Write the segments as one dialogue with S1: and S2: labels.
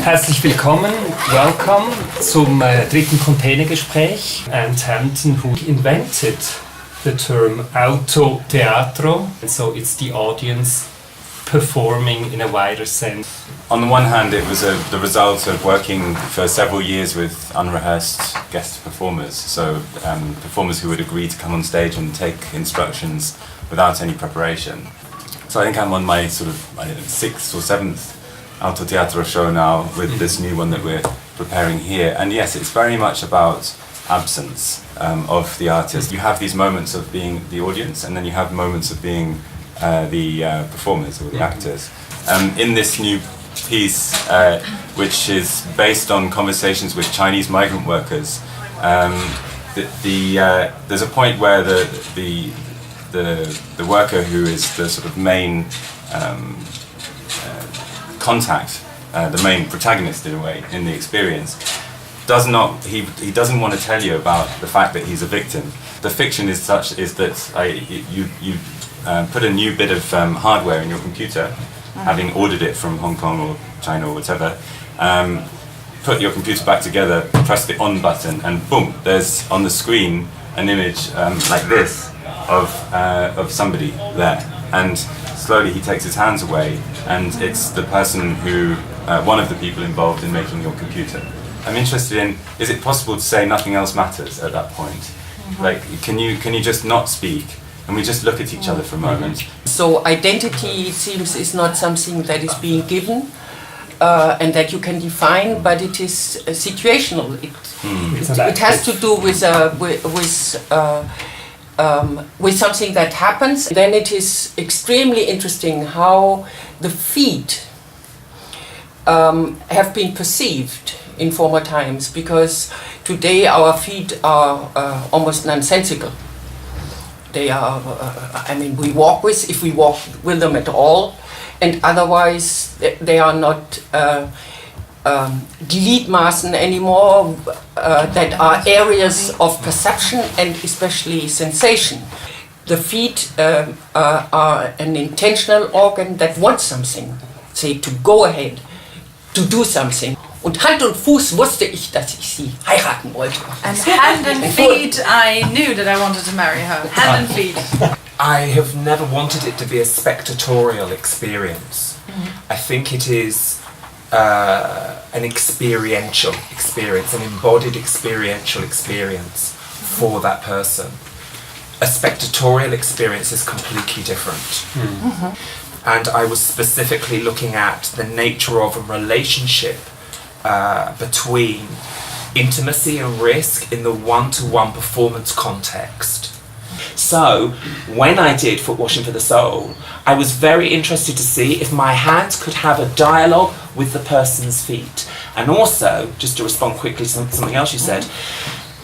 S1: Herzlich willkommen, welcome zum dritten Containergespräch. Ant Hampton, who invented the term Autoteatro, and so it's the audience performing in a wider sense.
S2: On the one hand, it was the result of working for several years with unrehearsed guest performers, so performers who would agree to come on stage and take instructions without any preparation. So I think I'm on my sort of sixth or seventh Autoteatro show now with this new one that we're preparing here, and yes, it's very much about absence of the artist. You have these moments of being the audience, and then you have moments of being the performers or the actors. In this new piece, which is based on conversations with Chinese migrant workers, there's a point where the worker who is the sort of main contact, the main protagonist in a way in the experience, doesn't want to tell you about the fact that he's a victim. The fiction is that you put a new bit of hardware in your computer, having ordered it from Hong Kong or China or whatever, put your computer back together, press the on button, and boom, there's on the screen an image like this of somebody there, and slowly he takes his hands away, and it's the person who, one of the people involved in making your computer. I'm interested in, is it possible to say nothing else matters at that point? Like, can you just not speak, and we just look at each other for a moment?
S3: So identity, it seems, is not something that is being given and that you can define, but it is situational. It has to do with something that happens. Then it is extremely interesting how the feet have been perceived in former times, because today our feet are almost nonsensical. They are, we walk if we walk with them at all, and otherwise they are not Gliedmaßen anymore, that are areas of perception and especially sensation. The feet are an intentional organ that wants something, say to go ahead, to do something. Und Hand und Fuß wusste ich, dass ich sie heiraten wollte.
S4: And hand and feet, I knew that I wanted to marry her. Hand and feet.
S5: I have never wanted it to be a spectatorial experience. I think it is an experiential experience, an embodied experiential experience for that person. A spectatorial experience is completely different. And I was specifically looking at the nature of a relationship between intimacy and risk in the one-to-one performance context. So, when I did Foot Washing for the Soul, I was very interested to see if my hands could have a dialogue with the person's feet. And also, just to respond quickly to something else you said,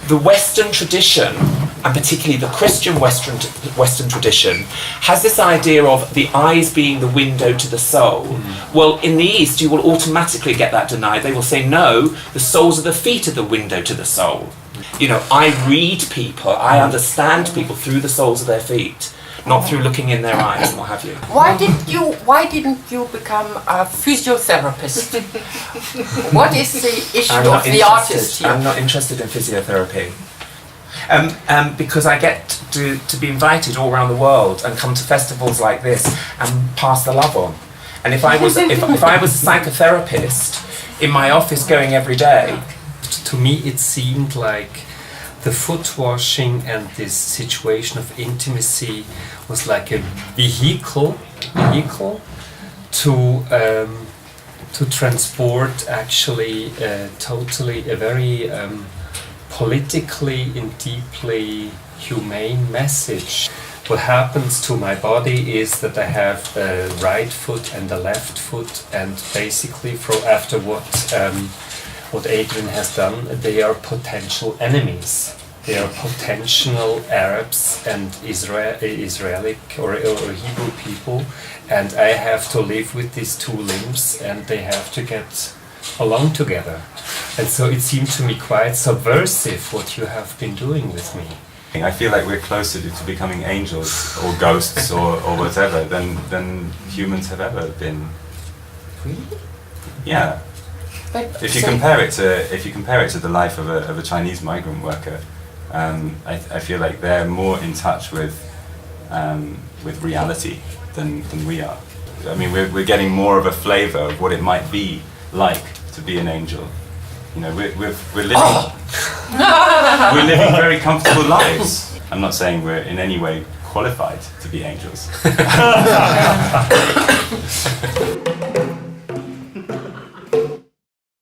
S5: the Western tradition, and particularly the Christian Western tradition, has this idea of the eyes being the window to the soul. Well, in the East, you will automatically get that denied. They will say, no, the soles of the feet are the window to the soul. You know, I read people, I understand people through the soles of their feet, not through looking in their eyes and what have you.
S3: Why didn't you become a physiotherapist? What is the issue of the artist here?
S5: I'm not interested in physiotherapy. Because I get to be invited all around the world and come to festivals like this and pass the love on. And if I was a psychotherapist in my office going every day,
S1: to me it seemed like the foot washing and this situation of intimacy was like a vehicle to transport actually totally a very politically and deeply humane message. What happens to my body is that I have a right foot and a left foot, and basically after what Adrian has done, they are potential enemies. They are potential Arabs and Israeli or Hebrew people, and I have to live with these two limbs, and they have to get along together. And so it seemed to me quite subversive what you have been doing with me.
S2: I feel like we're closer to becoming angels or ghosts or whatever than humans have ever been.
S3: Really?
S2: Yeah.
S3: But
S2: If you compare it to the life of a Chinese migrant worker, I feel like they're more in touch with reality than we are. I mean, we're getting more of a flavour of what it might be like to be an angel. You know, we're living we're living very comfortable lives. I'm not saying we're in any way qualified to be angels.